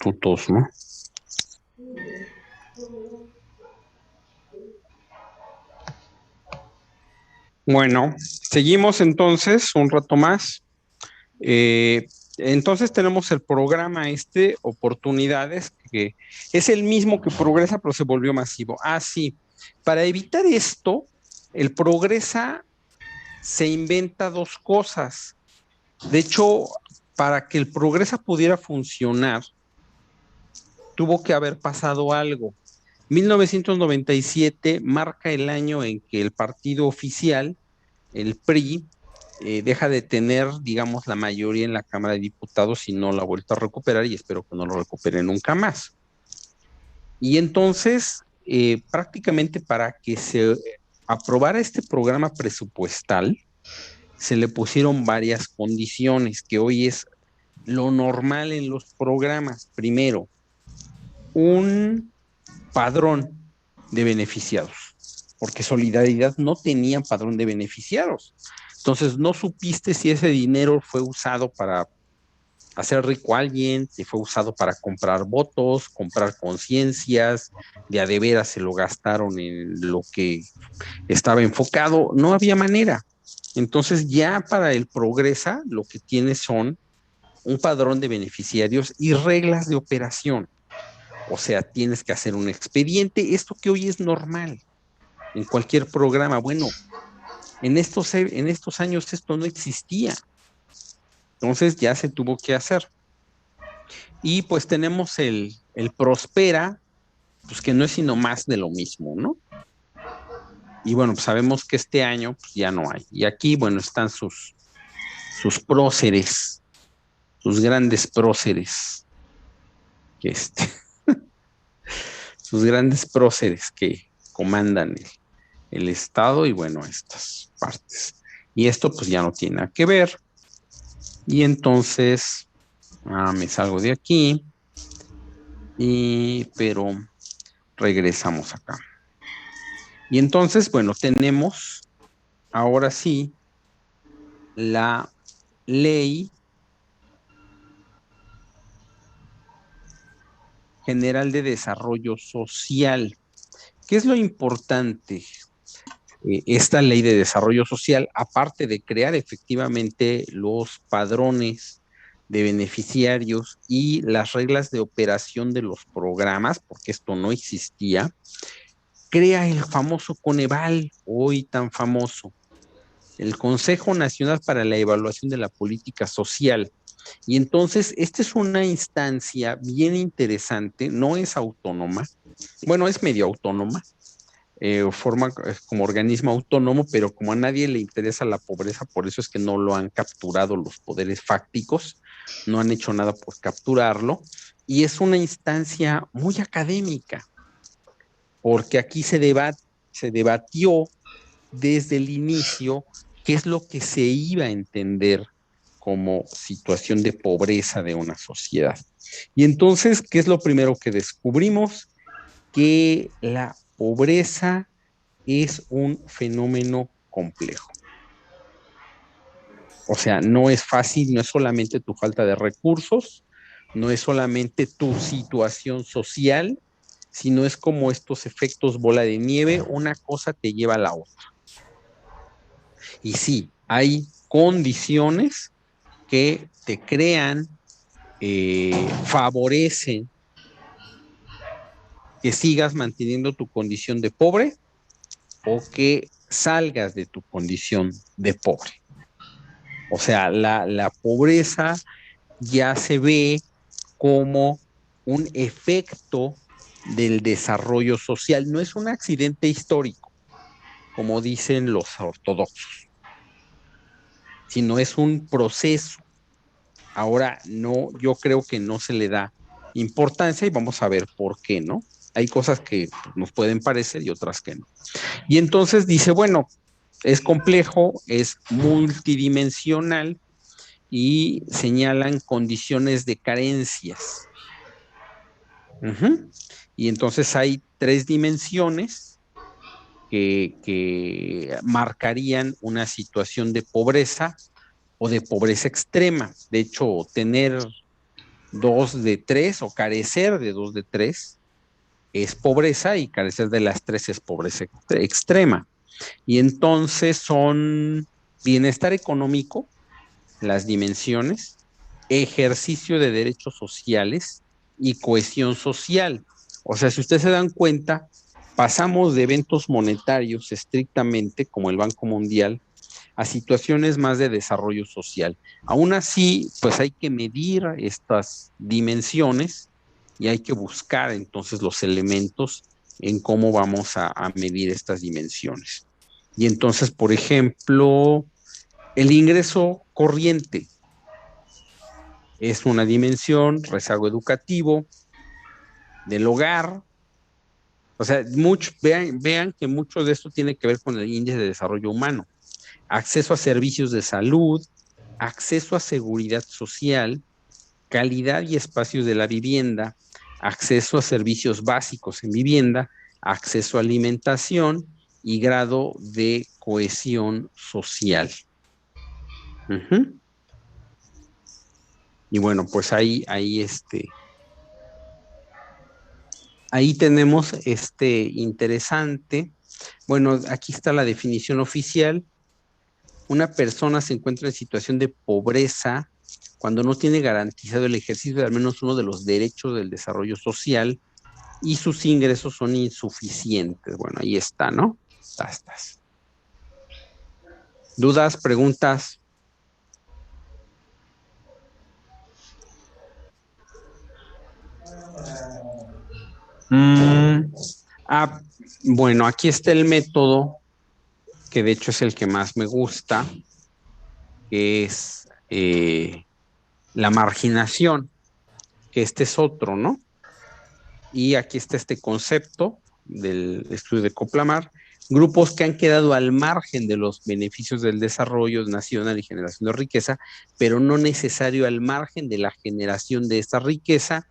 Tutos, ¿no? Bueno, seguimos entonces un rato más. Eh, entonces tenemos el programa Oportunidades, que es el mismo que Progresa, pero se volvió masivo. Ah, sí. Para evitar esto, el Progresa se inventa dos cosas. De hecho, para que el Progresa pudiera funcionar, tuvo que haber pasado algo. 1997 marca el año en que el partido oficial, el PRI, deja de tener, digamos, la mayoría en la Cámara de Diputados y no la ha vuelto a recuperar y espero que no lo recupere nunca más. Y entonces, prácticamente para que se aprobara este programa presupuestal, se le pusieron varias condiciones que hoy es lo normal en los programas. Primero, un padrón de beneficiados, porque Solidaridad no tenía padrón de beneficiados. Entonces no supiste si ese dinero fue usado para hacer rico a alguien, si fue usado para comprar votos, comprar conciencias, de veras se lo gastaron en lo que estaba enfocado, no había manera. Entonces ya para el Progresa lo que tiene son un padrón de beneficiarios y reglas de operación. O sea, tienes que hacer un expediente, esto que hoy es normal en cualquier programa. Bueno, en estos años esto no existía, entonces ya se tuvo que hacer. Y pues tenemos el Prospera, pues que no es sino más de lo mismo, ¿no? Y bueno, pues sabemos que este año pues ya no hay. Y aquí, bueno, están sus próceres, sus grandes próceres, que sus grandes próceres que comandan el Estado y bueno, estas partes. Y esto pues ya no tiene nada que ver. Y entonces me salgo de aquí pero regresamos acá. Y entonces, bueno, tenemos ahora sí la Ley General de Desarrollo Social. ¿Qué es lo importante? Esta ley de desarrollo social, aparte de crear efectivamente los padrones de beneficiarios y las reglas de operación de los programas, porque esto no existía, crea el famoso Coneval, hoy tan famoso, el Consejo Nacional para la Evaluación de la Política Social. Y entonces, esta es una instancia bien interesante, no es autónoma, bueno, es medio autónoma, forma como organismo autónomo, pero como a nadie le interesa la pobreza, por eso es que no lo han capturado los poderes fácticos, no han hecho nada por capturarlo, y es una instancia muy académica, porque aquí se debatió desde el inicio qué es lo que se iba a entender como situación de pobreza de una sociedad. Y entonces, ¿qué es lo primero que descubrimos? Que la pobreza es un fenómeno complejo. O sea, no es fácil, no es solamente tu falta de recursos, no es solamente tu situación social, sino es como estos efectos bola de nieve, una cosa te lleva a la otra. Y sí, hay condiciones que te crean, favorecen que sigas manteniendo tu condición de pobre o que salgas de tu condición de pobre. O sea, la pobreza ya se ve como un efecto del desarrollo social, no es un accidente histórico, como dicen los ortodoxos, sino es un proceso. Ahora, no, yo creo que no se le da importancia y vamos a ver por qué, ¿no? Hay cosas que nos pueden parecer y otras que no. Y entonces dice, bueno, es complejo, es multidimensional y señalan condiciones de carencias. Y entonces hay tres dimensiones que marcarían una situación de pobreza o de pobreza extrema. De hecho, tener 2 de 3 o carecer de 2 de 3 es pobreza y carecer de las 3 es pobreza extrema. Y entonces son bienestar económico, las dimensiones, ejercicio de derechos sociales y cohesión social. O sea, si ustedes se dan cuenta, pasamos de eventos monetarios estrictamente, como el Banco Mundial, a situaciones más de desarrollo social. Aún así, pues hay que medir estas dimensiones y hay que buscar entonces los elementos en cómo vamos a medir estas dimensiones. Y entonces, por ejemplo, el ingreso corriente es una dimensión, rezago educativo del hogar. O sea, vean que mucho de esto tiene que ver con el índice de desarrollo humano. Acceso a servicios de salud, acceso a seguridad social, calidad y espacios de la vivienda, acceso a servicios básicos en vivienda, acceso a alimentación y grado de cohesión social. Uh-huh. Y bueno, pues ahí tenemos interesante. Bueno, aquí está la definición oficial. Una persona se encuentra en situación de pobreza cuando no tiene garantizado el ejercicio de al menos uno de los derechos del desarrollo social y sus ingresos son insuficientes. Bueno, ahí está, ¿no? Estás. ¿Dudas, preguntas? Mm, ah, bueno, aquí está el método, que de hecho es el que más me gusta, que es la marginación, que este es otro, ¿no? Y aquí está este concepto del estudio de Coplamar, grupos que han quedado al margen de los beneficios del desarrollo nacional y generación de riqueza, pero no necesario al margen de la generación de esta riqueza,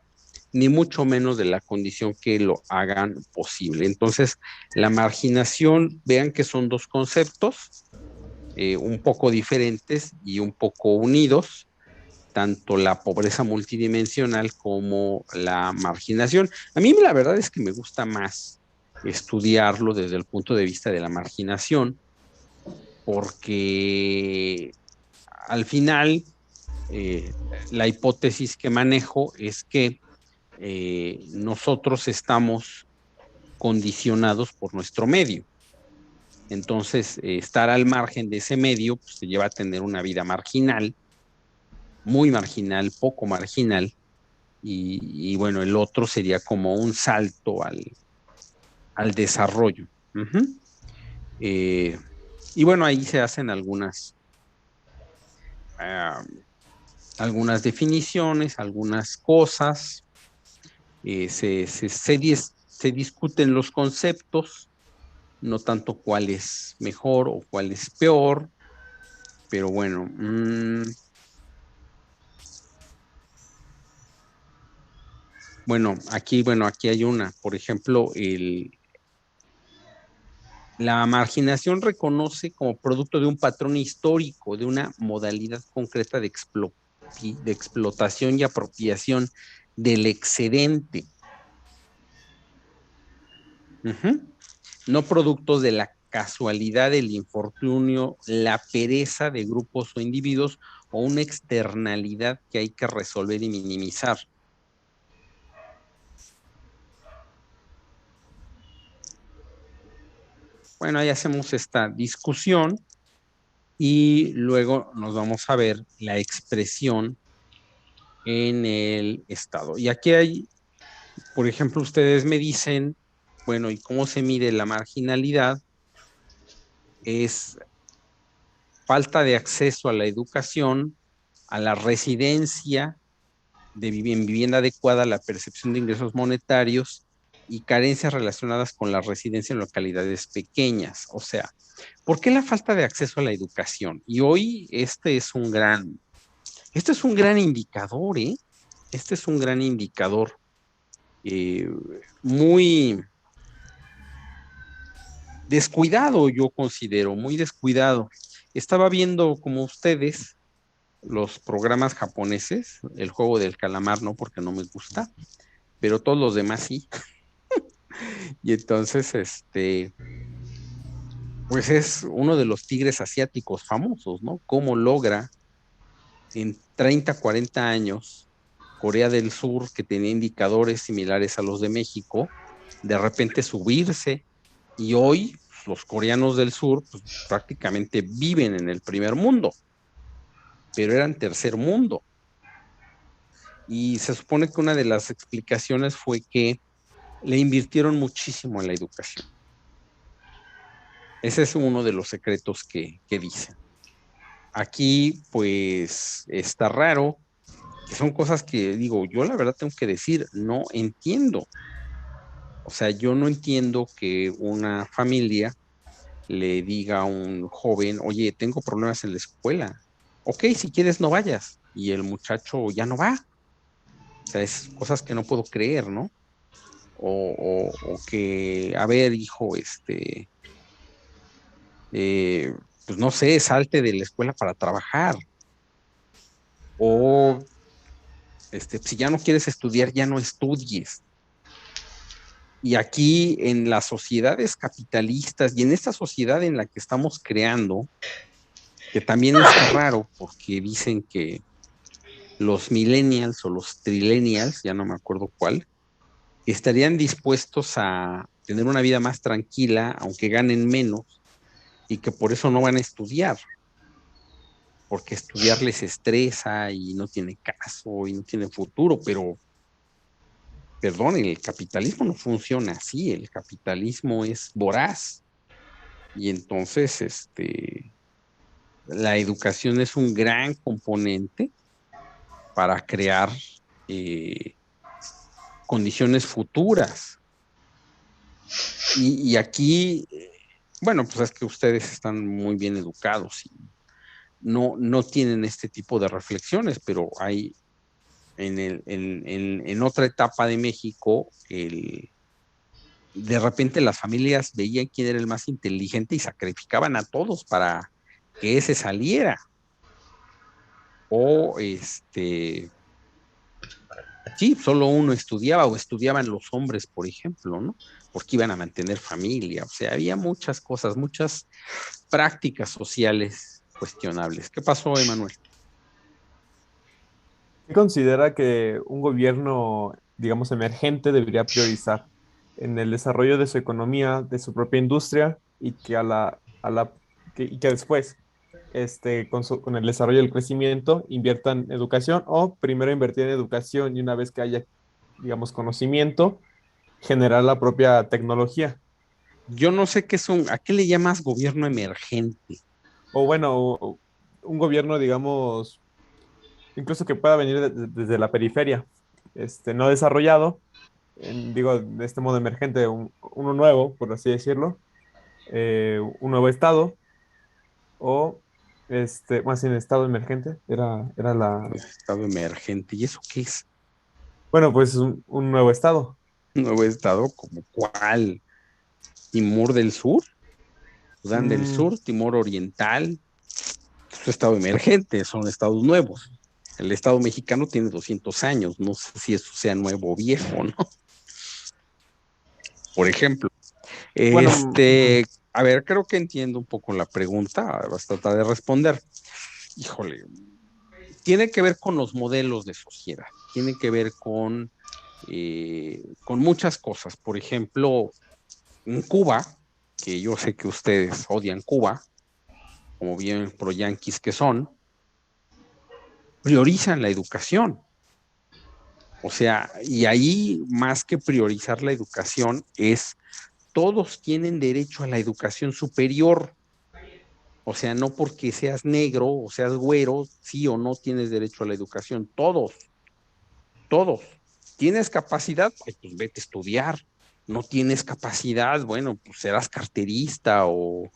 ni mucho menos de la condición que lo hagan posible. Entonces, la marginación, vean que son dos conceptos un poco diferentes y un poco unidos, tanto la pobreza multidimensional como la marginación. A mí la verdad es que me gusta más estudiarlo desde el punto de vista de la marginación, porque al final eh, la hipótesis que manejo es que nosotros estamos condicionados por nuestro medio. Entonces, estar al margen de ese medio pues, te lleva a tener una vida marginal, muy marginal, poco marginal, y bueno, el otro sería como un salto al desarrollo. Uh-huh. Eh, y bueno, ahí se hacen uh, algunas definiciones, algunas cosas, se discuten los conceptos, no tanto cuál es mejor o cuál es peor, pero bueno, bueno, aquí hay una, por ejemplo, la marginación reconoce como producto de un patrón histórico, de una modalidad concreta de explotación y apropiación del excedente, uh-huh. No productos de la casualidad, el infortunio, la pereza de grupos o individuos o una externalidad que hay que resolver y minimizar. Bueno, ahí hacemos esta discusión y luego nos vamos a ver la expresión en el Estado. Y aquí hay, por ejemplo, ustedes me dicen, bueno, ¿y cómo se mide la marginalidad? Es falta de acceso a la educación, a la residencia, en vivienda adecuada, la percepción de ingresos monetarios y carencias relacionadas con la residencia en localidades pequeñas. O sea, ¿por qué la falta de acceso a la educación? Y hoy este es un gran indicador, ¿eh? Este es un gran indicador eh, muy descuidado, yo considero, muy descuidado. Estaba viendo como ustedes los programas japoneses, el juego del calamar no, porque no me gusta, pero todos los demás sí. Y entonces, pues es uno de los tigres asiáticos famosos, ¿no? Cómo logra en 30, 40 años Corea del Sur, que tenía indicadores similares a los de México, de repente subirse. Y hoy los coreanos del sur pues, prácticamente viven en el primer mundo, pero eran tercer mundo. Y se supone que una de las explicaciones fue que le invirtieron muchísimo en la educación. Ese es uno de los secretos que dicen. Aquí, pues, está raro, que son cosas que digo, yo la verdad tengo que decir, no entiendo. O sea, yo no entiendo que una familia le diga a un joven, oye, tengo problemas en la escuela. Ok, si quieres no vayas. Y el muchacho ya no va. O sea, es cosas que no puedo creer, ¿no? O que, a ver, hijo, eh, pues no sé, salte de la escuela para trabajar. O, si ya no quieres estudiar, ya no estudies. Y aquí en las sociedades capitalistas y en esta sociedad en la que estamos creando, que también está raro porque dicen que los millennials o los trillennials, ya no me acuerdo cuál, estarían dispuestos a tener una vida más tranquila, aunque ganen menos, y que por eso no van a estudiar, porque estudiar les estresa y no tiene caso y no tiene futuro, pero perdón, el capitalismo no funciona así, el capitalismo es voraz y entonces la educación es un gran componente para crear eh, condiciones futuras. Y aquí, bueno, pues es que ustedes están muy bien educados y no tienen este tipo de reflexiones, pero hay en otra etapa de México, de repente las familias veían quién era el más inteligente y sacrificaban a todos para que ese saliera. O sí, solo uno estudiaba o estudiaban los hombres, por ejemplo, ¿no? Porque iban a mantener familia. O sea, había muchas cosas, muchas prácticas sociales cuestionables. ¿Qué pasó, Emanuel? ¿Qué considera que un gobierno, digamos, emergente debería priorizar en el desarrollo de su economía, de su propia industria y que y que después, con el desarrollo del crecimiento, inviertan en educación o primero invertir en educación y una vez que haya, digamos, conocimiento, generar la propia tecnología? Yo no sé qué son, ¿a qué le llamas gobierno emergente? O bueno, un gobierno, digamos, incluso que pueda venir desde la periferia, no desarrollado, digo, de este modo emergente, uno nuevo, por así decirlo, un nuevo estado, o más bien estado emergente, era Estado emergente. ¿Y eso qué es? bueno, pues un nuevo estado. ¿Un nuevo estado como cuál? ¿Timor del Sur? ¿Sudán del Mm, Sur? ¿Timor Oriental? Es un estado emergente, son estados nuevos. El estado mexicano tiene 200 años, no sé si eso sea nuevo o viejo, ¿no? Por ejemplo, bueno, ujú. a ver, creo que entiendo un poco la pregunta, vas a tratar de responder. Híjole, tiene que ver con los modelos de sociedad, tiene que ver con muchas cosas. Por ejemplo, en Cuba, que yo sé que ustedes odian Cuba, como bien pro yanquis que son, priorizan la educación. O sea, y ahí más que priorizar la educación es todos tienen derecho a la educación superior. O sea, no porque seas negro o seas güero, sí o no tienes derecho a la educación. Todos, todos. ¿Tienes capacidad? Ay, pues vete a estudiar. No tienes capacidad, bueno, pues serás carterista o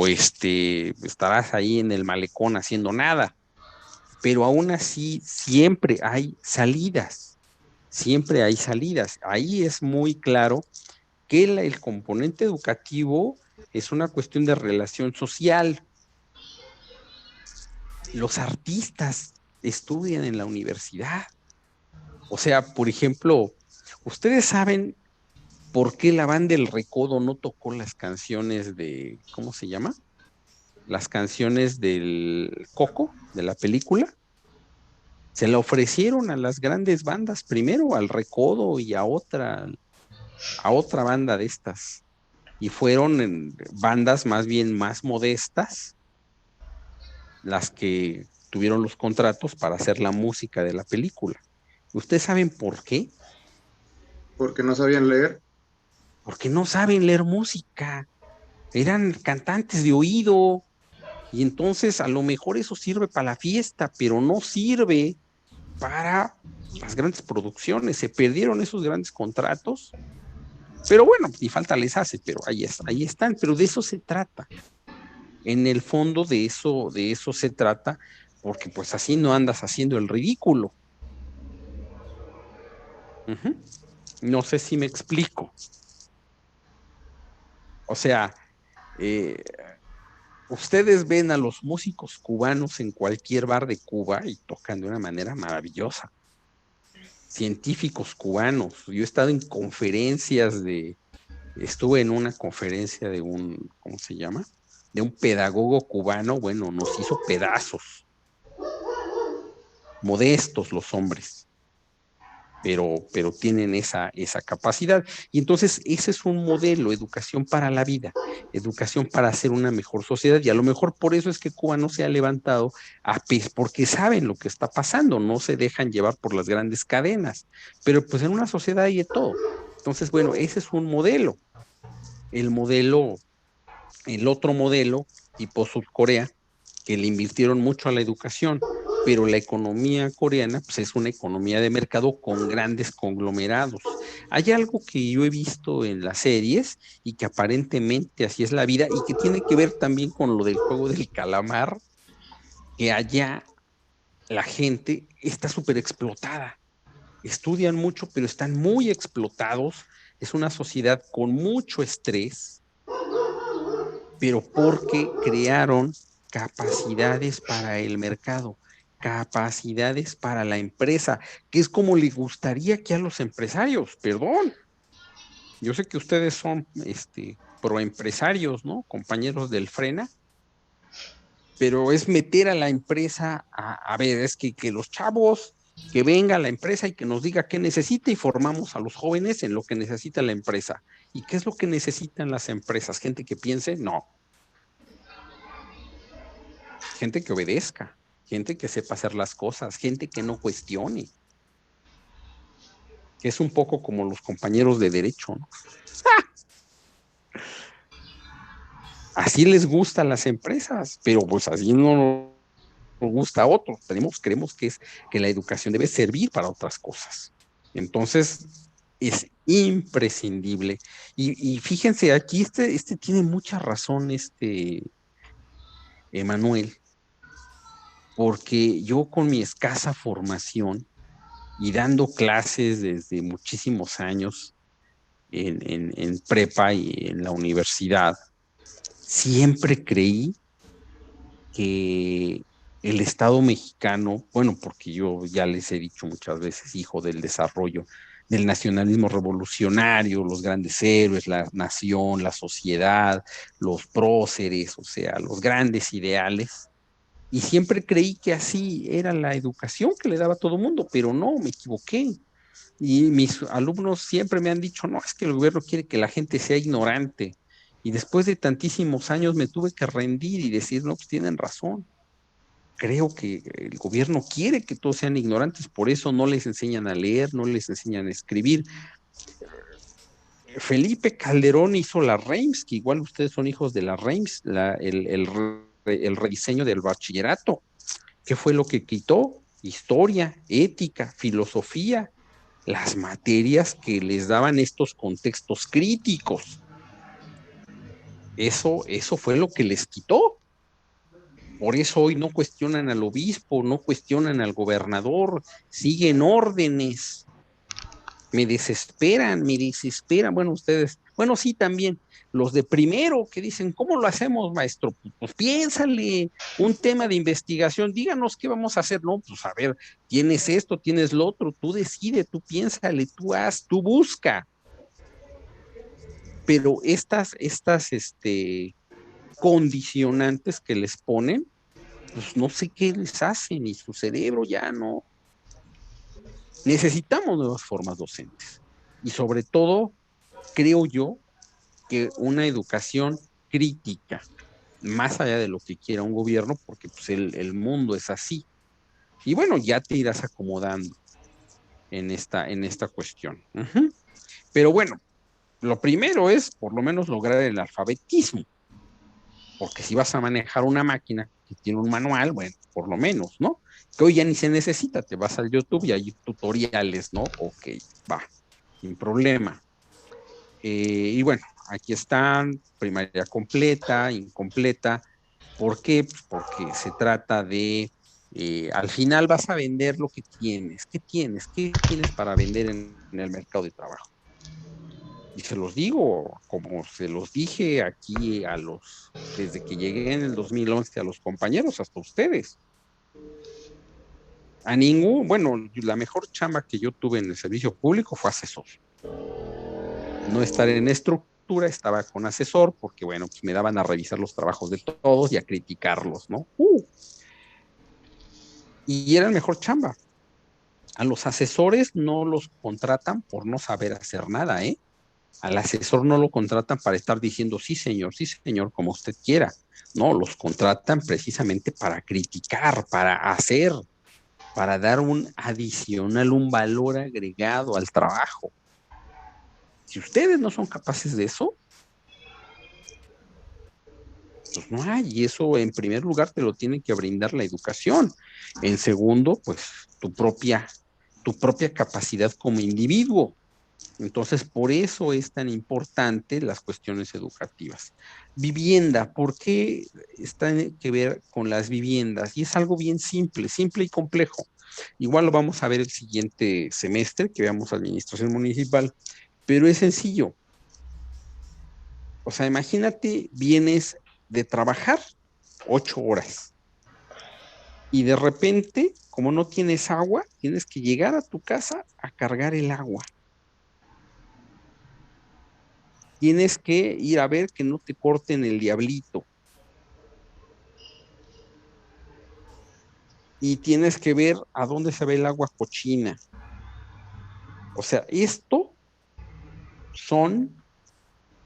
estarás ahí en el malecón haciendo nada. Pero aún así, siempre hay salidas. Siempre hay salidas. Ahí es muy claro que el componente educativo es una cuestión de relación social. Los artistas estudian en la universidad. O sea, por ejemplo, ustedes saben por qué la banda El Recodo no tocó las canciones de, ¿cómo se llama? Las canciones del Coco, de la película. Se la ofrecieron a las grandes bandas primero, al Recodo y a otra banda de estas. Y fueron bandas más bien más modestas las que tuvieron los contratos para hacer la música de la película. ¿Ustedes saben por qué? Porque no sabían leer. Porque no saben leer música. Eran cantantes de oído. Y entonces a lo mejor eso sirve para la fiesta, pero no sirve para las grandes producciones. Se perdieron esos grandes contratos. Pero bueno, ni falta les hace, pero ahí están. Pero de eso se trata. En el fondo de eso se trata, porque pues así no andas haciendo el ridículo. Ujú. No sé si me explico. O sea, eh, ustedes ven a los músicos cubanos en cualquier bar de Cuba y tocan de una manera maravillosa. Científicos cubanos. Yo he estado en conferencias estuve en una conferencia de ¿cómo se llama? De un pedagogo cubano, bueno, nos hizo pedazos, modestos los hombres, pero tienen esa capacidad. Y entonces ese es un modelo, educación para la vida, educación para hacer una mejor sociedad. Y a lo mejor por eso es que Cuba no se ha levantado, porque saben lo que está pasando, no se dejan llevar por las grandes cadenas. Pero pues en una sociedad hay de todo. Entonces, bueno, ese es un modelo. El modelo, el otro modelo, tipo Corea, que le invirtieron mucho a la educación, pero la economía coreana pues, es una economía de mercado con grandes conglomerados. Hay algo que yo he visto en las series y que aparentemente así es la vida y que tiene que ver también con lo del juego del calamar, que allá la gente está súper explotada. Estudian mucho, pero están muy explotados. Es una sociedad con mucho estrés, pero porque crearon capacidades para el mercado, capacidades para la empresa, que es como le gustaría que a los empresarios, perdón, yo sé que ustedes son proempresarios, ¿no? Compañeros del Frena, pero es meter a la empresa a ver, es que los chavos, que venga la empresa y que nos diga qué necesita y formamos a los jóvenes en lo que necesita la empresa. ¿Y qué es lo que necesitan las empresas? ¿Gente que piense? No, gente que obedezca, gente que sepa hacer las cosas, gente que no cuestione, que es un poco como los compañeros de derecho, ¿no? Así les gusta a las empresas, pero pues así no nos gusta a otros. Creemos que la educación debe servir para otras cosas. Entonces, es imprescindible. Y fíjense, aquí tiene mucha razón, Emanuel, porque yo con mi escasa formación, y dando clases desde muchísimos años en prepa y en la universidad, siempre creí que el Estado mexicano, bueno, porque yo ya les he dicho muchas veces, hijo del desarrollo, del nacionalismo revolucionario, los grandes héroes, la nación, la sociedad, los próceres, o sea, los grandes ideales. Y siempre creí que así era la educación que le daba a todo el mundo, pero no, me equivoqué. Y mis alumnos siempre me han dicho, no, es que el gobierno quiere que la gente sea ignorante. Y después de tantísimos años me tuve que rendir y decir, no, pues tienen razón. Creo que el gobierno quiere que todos sean ignorantes, por eso no les enseñan a leer, no les enseñan a escribir. Felipe Calderón hizo la REIMS, que igual ustedes son hijos de la REIMS, el rediseño del bachillerato. ¿Qué fue lo que quitó? Historia, ética, filosofía, las materias que les daban estos contextos críticos. Eso fue lo que les quitó. Por eso hoy no cuestionan al obispo, no cuestionan al gobernador, siguen órdenes. Me desesperan. Bueno, ustedes Bueno, sí, también los de primero que dicen, ¿cómo lo hacemos, maestro? Pues piénsale, un tema de investigación, díganos qué vamos a hacer. No, pues a ver, tienes esto, tienes lo otro, tú decide, tú piénsale, tú haz, tú busca. Pero condicionantes que les ponen, pues no sé qué les hacen y su cerebro ya no. Necesitamos nuevas formas docentes y sobre todo, creo yo, que una educación crítica, más allá de lo que quiera un gobierno, porque pues, el mundo es así. Y bueno, ya te irás acomodando en esta cuestión. Uh-huh. Pero bueno, lo primero es por lo menos lograr el alfabetismo, porque si vas a manejar una máquina que tiene un manual, bueno, por lo menos, ¿no? Que hoy ya ni se necesita, te vas al YouTube y hay tutoriales, ¿no? Ok, va, sin problema. Y bueno, aquí están, primaria completa, incompleta. ¿Por qué? Pues porque se trata de, al final vas a vender lo que tienes. ¿Qué tienes? ¿Qué tienes para vender en el mercado de trabajo? Y se los digo, como se los dije aquí desde que llegué en el 2011 a los compañeros, hasta ustedes. Bueno, la mejor chamba que yo tuve en el servicio público fue asesor. No estar en estructura, estaba con asesor, porque bueno, pues me daban a revisar los trabajos de todos y a criticarlos, ¿no? Y era el mejor chamba. A los asesores no los contratan por no saber hacer nada, ¿eh? Al asesor no lo contratan para estar diciendo sí, señor, como usted quiera. No, los contratan precisamente para criticar, para hacer, para dar un adicional, un valor agregado al trabajo. Si ustedes no son capaces de eso, pues no hay, y eso en primer lugar te lo tiene que brindar la educación. En segundo, pues tu propia capacidad como individuo. Entonces, por eso es tan importante las cuestiones educativas. Vivienda, ¿por qué está que ver con las viviendas? Y es algo bien simple, simple y complejo. Igual lo vamos a ver el siguiente semestre, que veamos administración municipal, pero es sencillo. O sea, imagínate, vienes de trabajar 8 horas y de repente, como no tienes agua, tienes que llegar a tu casa a cargar el agua. Tienes que ir a ver que no te corten el diablito. Y tienes que ver a dónde se ve el agua cochina. O sea, esto son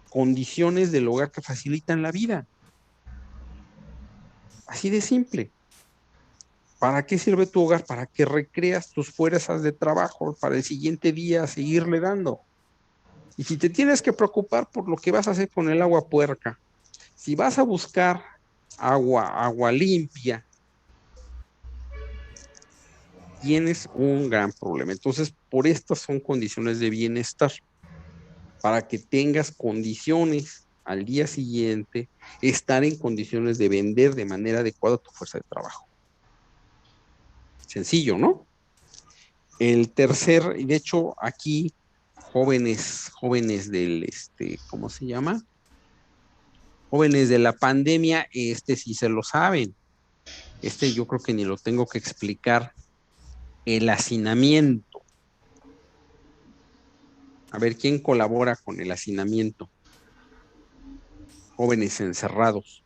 condiciones del hogar que facilitan la vida. Así de simple. ¿Para qué sirve tu hogar? Para que recreas tus fuerzas de trabajo para el siguiente día seguirle dando. Y si te tienes que preocupar por lo que vas a hacer con el agua puerca, si vas a buscar agua limpia, tienes un gran problema. Entonces, por estas son condiciones de bienestar, para que tengas condiciones al día siguiente, estar en condiciones de vender de manera adecuada tu fuerza de trabajo. Sencillo, ¿no? El tercer, de hecho, aquí jóvenes del, ¿cómo se llama? Jóvenes de la pandemia, sí se lo saben. Yo creo que ni lo tengo que explicar. El hacinamiento. A ver, ¿quién colabora con el hacinamiento? Jóvenes encerrados.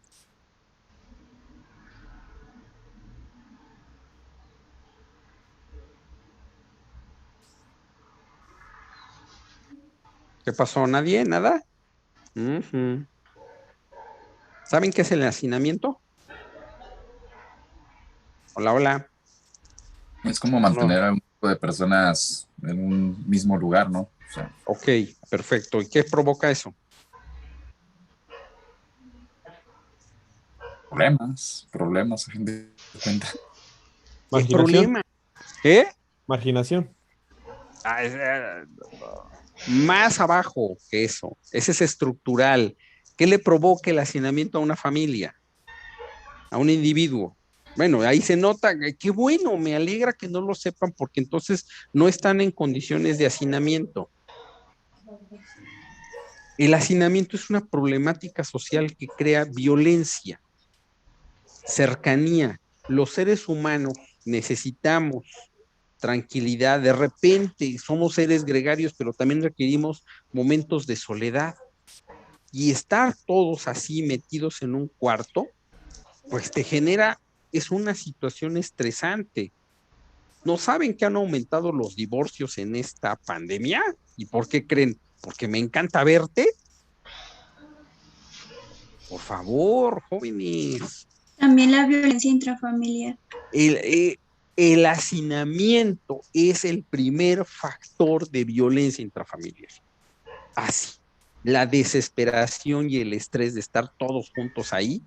¿Qué pasó? ¿Nadie? ¿Nada? Uh-huh. ¿Saben qué es el hacinamiento? Hola, hola. Es como No. mantener a un grupo de personas en un mismo lugar, ¿no? O sea, Ok, perfecto. ¿Y qué provoca eso? problemas, a fin de cuenta. ¿Qué Marginación. problema? ¿Eh? Marginación. Más abajo que eso. Ese es estructural. ¿Qué le provoca el hacinamiento a una familia? A un individuo. Bueno, ahí se nota, qué bueno, me alegra que no lo sepan porque entonces no están en condiciones de hacinamiento. El hacinamiento es una problemática social que crea violencia, cercanía. Los seres humanos necesitamos tranquilidad. De repente somos seres gregarios, pero también requerimos momentos de soledad. Y estar todos así metidos en un cuarto, pues te genera, es una situación estresante. ¿No saben que han aumentado los divorcios en esta pandemia? ¿Y por qué creen? Porque me encanta verte. Por favor, jóvenes. También la violencia intrafamiliar. El hacinamiento es el primer factor de violencia intrafamiliar. Así. La desesperación y el estrés de estar todos juntos ahí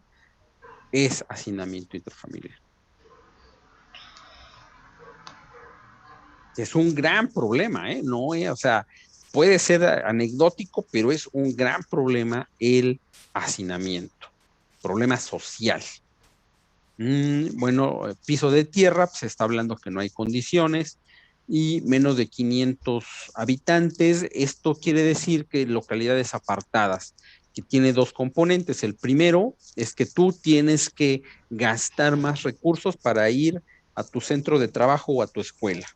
es hacinamiento intrafamiliar. Es un gran problema, ¿eh? No, o sea, puede ser anecdótico, pero es un gran problema el hacinamiento, problema social. Bueno, piso de tierra, pues se está hablando que no hay condiciones y menos de 500 habitantes. Esto quiere decir que localidades apartadas, que tiene dos componentes. El primero es que tú tienes que gastar más recursos para ir a tu centro de trabajo o a tu escuela.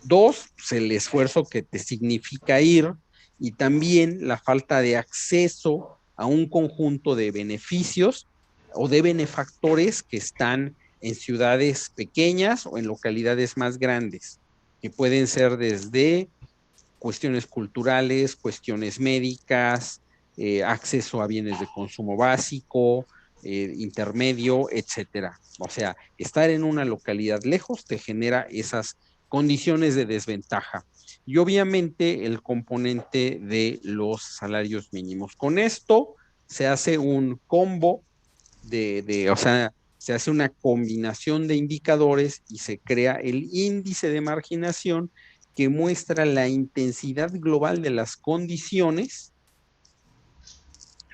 Dos, pues el esfuerzo que te significa ir y también la falta de acceso a un conjunto de beneficios o de benefactores que están en ciudades pequeñas o en localidades más grandes, que pueden ser desde cuestiones culturales, cuestiones médicas, acceso a bienes de consumo básico, intermedio, etcétera. O sea, estar en una localidad lejos te genera esas condiciones de desventaja. Y obviamente el componente de los salarios mínimos. Con esto se hace un combo o sea, se hace una combinación de indicadores y se crea el índice de marginación que muestra la intensidad global de las condiciones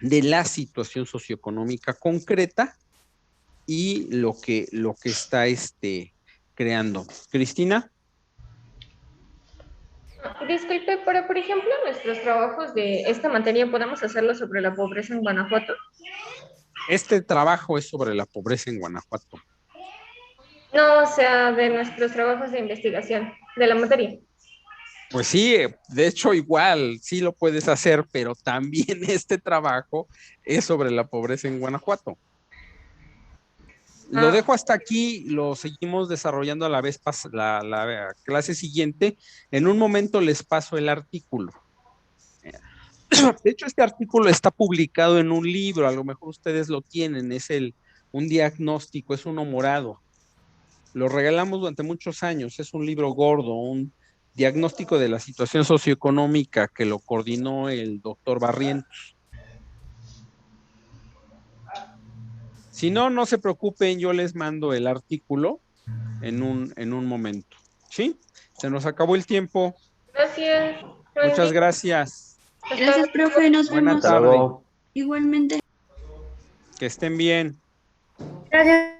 de la situación socioeconómica concreta y lo que está creando. Cristina. Disculpe, pero por ejemplo, nuestros trabajos de esta materia podemos hacerlo sobre la pobreza en Guanajuato. Este trabajo es sobre la pobreza en Guanajuato. No, o sea, de nuestros trabajos de investigación de la materia. Pues sí, de hecho igual sí lo puedes hacer, pero también este trabajo es sobre la pobreza en Guanajuato. Lo dejo hasta aquí, lo seguimos desarrollando a la vez la clase siguiente. En un momento les paso el artículo. De hecho, este artículo está publicado en un libro, a lo mejor ustedes lo tienen, es un diagnóstico, es uno morado. Lo regalamos durante muchos años, es un libro gordo, un diagnóstico de la situación socioeconómica que lo coordinó el doctor Barrientos. Si no, no se preocupen, yo les mando el artículo en un momento. ¿Sí? Se nos acabó el tiempo. Gracias. Muchas gracias. Gracias, profe. Nos Buena vemos. tarde. Igualmente. Que estén bien. Gracias.